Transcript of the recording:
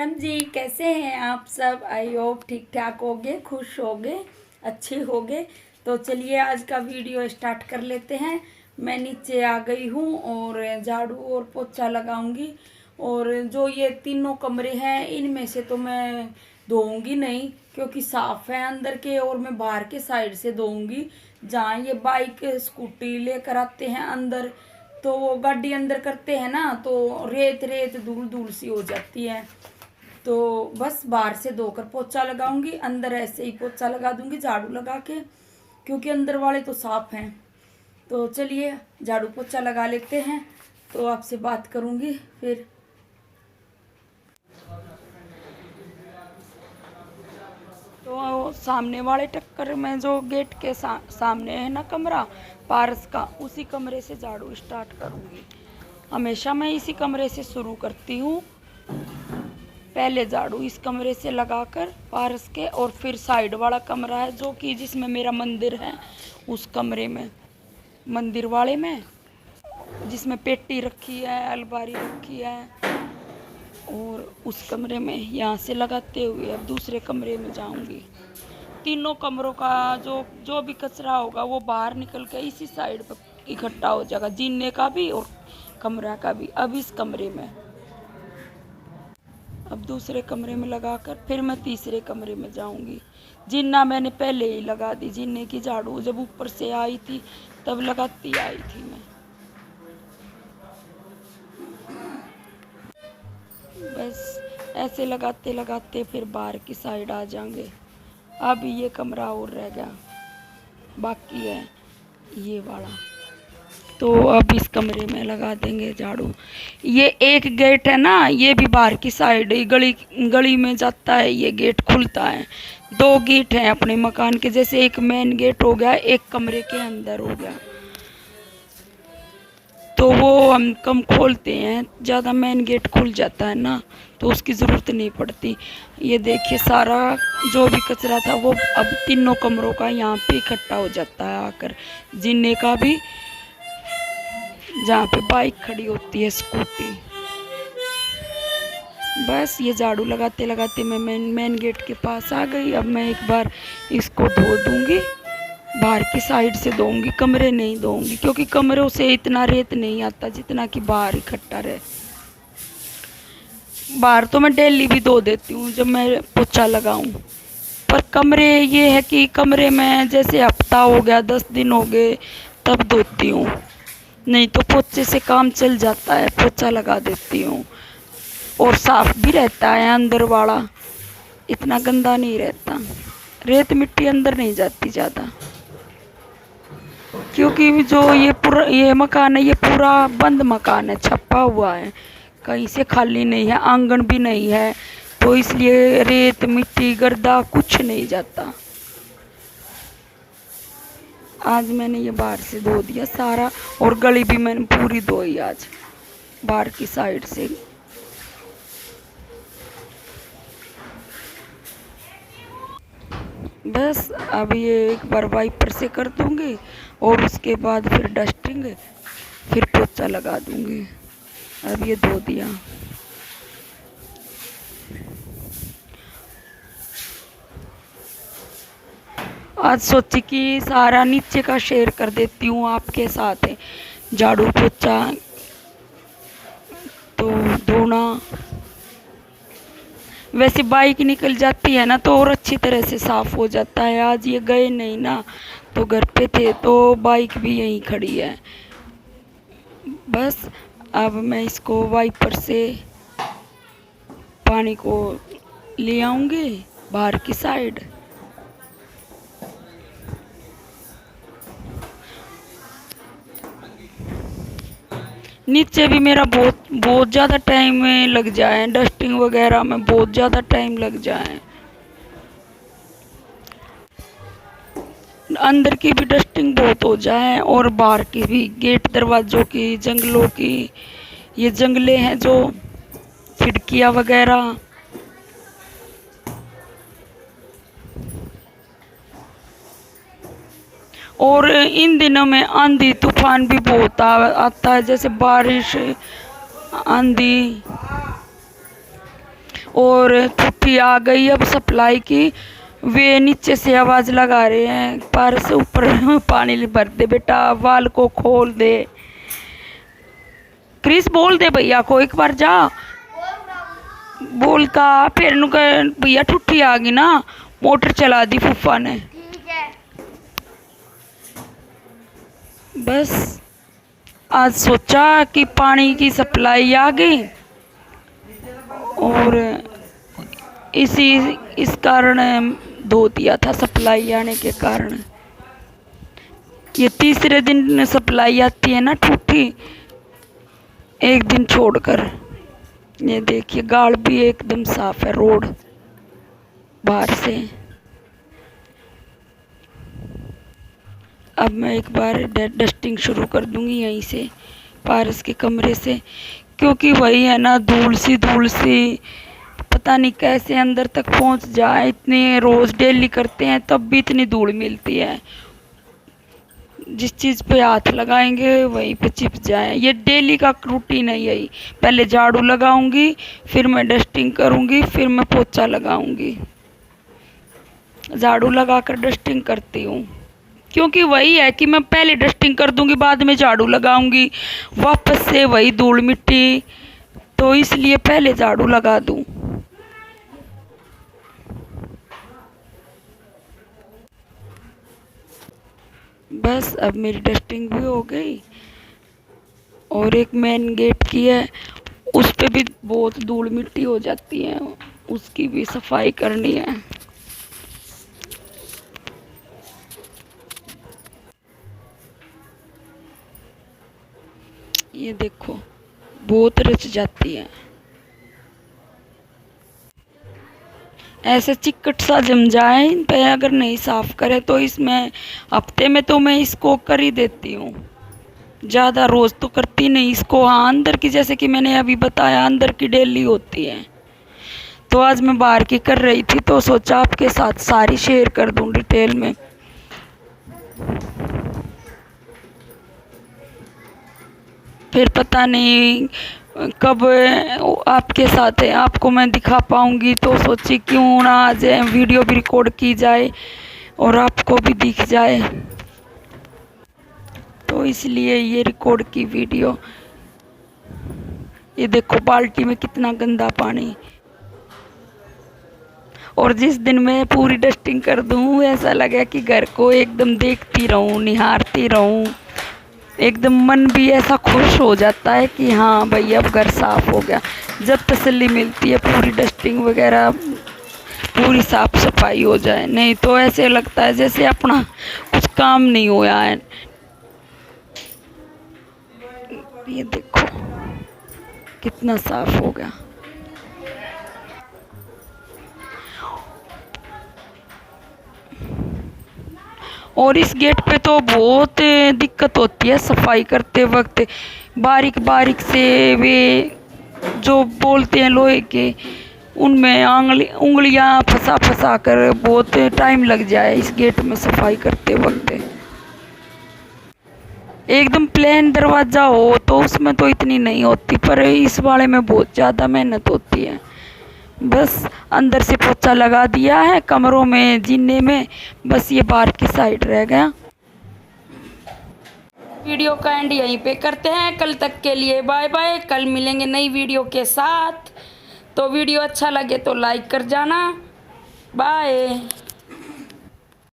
Madam जी, कैसे हैं आप सब? आई होप ठीक ठाक होगे, खुश होगे, अच्छे होगे। तो चलिए आज का वीडियो स्टार्ट कर लेते हैं। मैं नीचे आ गई हूँ और झाड़ू और पोछा लगाऊंगी। और जो ये तीनों कमरे हैं इनमें से तो मैं धोऊंगी नहीं, क्योंकि साफ है अंदर के, और मैं बाहर के साइड से धोऊंगी जहाँ ये बाइक स्कूटी लेकर आते हैं अंदर। तो वो गाड़ी अंदर करते हैं ना, तो रेत रेत धूल धूल सी हो जाती है। तो बस बाहर से धोकर पोछा लगाऊंगी, अंदर ऐसे ही पोछा लगा दूंगी झाड़ू लगा के, क्योंकि अंदर वाले तो साफ हैं। तो चलिए झाड़ू पोछा लगा लेते हैं, तो आपसे बात करूंगी फिर। तो सामने वाले टक्कर में जो गेट के सामने है ना कमरा पारस का, उसी कमरे से झाड़ू स्टार्ट करूंगी। हमेशा मैं इसी कमरे से शुरू करती हूँ। पहले झाड़ू इस कमरे से लगाकर पारस के, और फिर साइड वाला कमरा है जो कि जिसमें मेरा मंदिर है, उस कमरे में, मंदिर वाले में, जिसमें पेटी रखी है, अलमारी रखी है, और उस कमरे में यहाँ से लगाते हुए अब दूसरे कमरे में जाऊंगी। तीनों कमरों का जो जो भी कचरा होगा वो बाहर निकल के इसी साइड पर इकट्ठा हो जाएगा, जीने का भी और कमरा का भी। अब इस कमरे में, अब दूसरे कमरे में लगाकर फिर मैं तीसरे कमरे में जाऊंगी। जीना मैंने पहले ही लगा दी, जीने की झाड़ू जब ऊपर से आई थी तब लगाती आई थी मैं। बस ऐसे लगाते लगाते फिर बाहर की साइड आ जाएंगे। अब ये कमरा और रह गया, बाकी है ये वाला। तो अब इस कमरे में लगा देंगे झाड़ू। ये एक गेट है ना, ये भी बाहर की साइड गली गली में जाता है, ये गेट खुलता है। दो गेट हैं अपने मकान के, जैसे एक मेन गेट हो गया, एक कमरे के अंदर हो गया। तो वो हम कम खोलते हैं, ज़्यादा मेन गेट खुल जाता है ना, तो उसकी ज़रूरत नहीं पड़ती। ये देखिए सारा जो भी कचरा था वो अब तीनों कमरों का यहाँ पे इकट्ठा हो जाता है आकर, जीने का भी, जहाँ पे बाइक खड़ी होती है, स्कूटी। बस ये झाड़ू लगाते लगाते मैं मेन गेट के पास आ गई। अब मैं एक बार इसको धो दूंगी, बाहर की साइड से धोऊंगी, कमरे नहीं धोऊंगी, क्योंकि कमरों से इतना रेत नहीं आता जितना कि बाहर इकट्ठा रहे। बाहर तो मैं डेली भी धो देती हूँ जब मैं पोछा लगाऊं, पर कमरे ये है कि कमरे में जैसे हफ्ता हो गया, 10 दिन हो गए, तब धोती हूँ। नहीं तो पोछे से काम चल जाता है, पोछा लगा देती हूँ। और साफ भी रहता है अंदर वाला, इतना गंदा नहीं रहता, रेत मिट्टी अंदर नहीं जाती ज़्यादा। क्योंकि जो ये मकान है, ये पूरा बंद मकान है, छप्पा हुआ है, कहीं से खाली नहीं है, आंगन भी नहीं है, तो इसलिए रेत मिट्टी गर्दा कुछ नहीं जाता। आज मैंने ये बाहर से धो दिया सारा, और गली भी मैंने पूरी धोई आज बाहर की साइड से। बस अब ये एक बार वाइपर से कर दूंगी, और उसके बाद फिर डस्टिंग, फिर पोछा लगा दूंगी। अब ये धो दिया। आज सोची कि सारा नीचे का शेयर कर देती हूँ आपके साथ, झाड़ू पोछा तो धोना। वैसे बाइक निकल जाती है ना तो और अच्छी तरह से साफ हो जाता है। आज ये गए नहीं ना, तो घर पे थे, तो बाइक भी यहीं खड़ी है। बस अब मैं इसको वाइपर से पानी को ले आऊंगी बाहर की साइड। नीचे भी मेरा बहुत बहुत ज़्यादा टाइम लग जाए, डस्टिंग वगैरह में बहुत ज़्यादा टाइम लग जाए। अंदर की भी डस्टिंग बहुत हो जाए, और बाहर की भी, गेट दरवाज़ों की, जंगलों की, ये जंगले हैं जो, खिड़कियाँ वगैरह। और इन दिनों में आंधी तूफान भी बहुत आता है, जैसे बारिश, आंधी, और छुट्टी आ गई अब सप्लाई की। वे नीचे से आवाज़ लगा रहे हैं पार से ऊपर पानी भर दे बेटा, वाल को खोल दे। क्रिस बोल दे भैया को एक बार जा बोल का, फिर भैया छुट्टी आ गई ना, मोटर चला दी फूफा ने। बस आज सोचा कि पानी की सप्लाई आ गई और इस कारण धो दिया था सप्लाई आने के कारण। ये तीसरे दिन सप्लाई आती है ना टूटी, एक दिन छोड़कर। ये देखिए गाड़ भी एकदम साफ है रोड बाहर से। अब मैं एक बार डस्टिंग शुरू कर दूंगी यहीं से पारस के कमरे से, क्योंकि वही है ना धूल सी पता नहीं कैसे अंदर तक पहुंच जाए। इतने रोज डेली करते हैं तब भी इतनी धूल मिलती है, जिस चीज़ पे हाथ लगाएंगे वहीं पे चिप जाए। ये डेली का रूटीन है यही, पहले झाड़ू लगाऊंगी, फिर मैं डस्टिंग करूंगी, फिर मैं पोछा लगाऊंगी। झाड़ू लगाकर डस्टिंग करती हूँ, क्योंकि वही है कि मैं पहले डस्टिंग कर दूंगी, बाद में झाड़ू लगाऊंगी, वापस से वही धूल मिट्टी, तो इसलिए पहले झाड़ू लगा दूं। बस अब मेरी डस्टिंग भी हो गई और एक मेन गेट की है, उस पे भी बहुत धूल मिट्टी हो जाती है, उसकी भी सफाई करनी है। ये देखो बहुत रच जाती है, ऐसे चिकट सा जम जाए इन पे अगर नहीं साफ करे तो। इसमें हफ्ते में तो मैं इसको कर ही देती हूँ, ज़्यादा रोज़ तो करती नहीं इसको। हाँ अंदर की जैसे कि मैंने अभी बताया अंदर की डेली होती है, तो आज मैं बाहर की कर रही थी तो सोचा आपके साथ सारी शेयर कर दूँ डिटेल में। फिर पता नहीं कब आपके साथ है आपको मैं दिखा पाऊंगी, तो सोची क्यों ना आज वीडियो भी रिकॉर्ड की जाए और आपको भी दिख जाए, तो इसलिए ये रिकॉर्ड की वीडियो। ये देखो बाल्टी में कितना गंदा पानी, और जिस दिन मैं पूरी डस्टिंग कर दूँ ऐसा लगे कि घर को एकदम देखती रहूँ, निहारती रहूँ, एकदम मन भी ऐसा खुश हो जाता है कि हाँ भाई अब घर साफ हो गया। जब तसल्ली मिलती है पूरी डस्टिंग वगैरह पूरी साफ सफाई हो जाए, नहीं तो ऐसे लगता है जैसे अपना कुछ काम नहीं हुआ है। ये देखो कितना साफ हो गया। और इस गेट पे तो बहुत दिक्कत होती है सफाई करते वक्त, बारीक बारीक से वे जो बोलते हैं लोहे के, उनमें उंगलियां फंसा कर बहुत टाइम लग जाए इस गेट में सफाई करते वक्त। एकदम प्लेन दरवाज़ा हो तो उसमें तो इतनी नहीं होती, पर इस वाले में बहुत ज़्यादा मेहनत होती है। बस अंदर से पोछा लगा दिया है कमरों में जीने में, बस ये बाहर की साइड रह गया। वीडियो का एंड यहीं पे करते हैं, कल तक के लिए बाय बाय। कल मिलेंगे नई वीडियो के साथ, तो वीडियो अच्छा लगे तो लाइक कर जाना। बाय।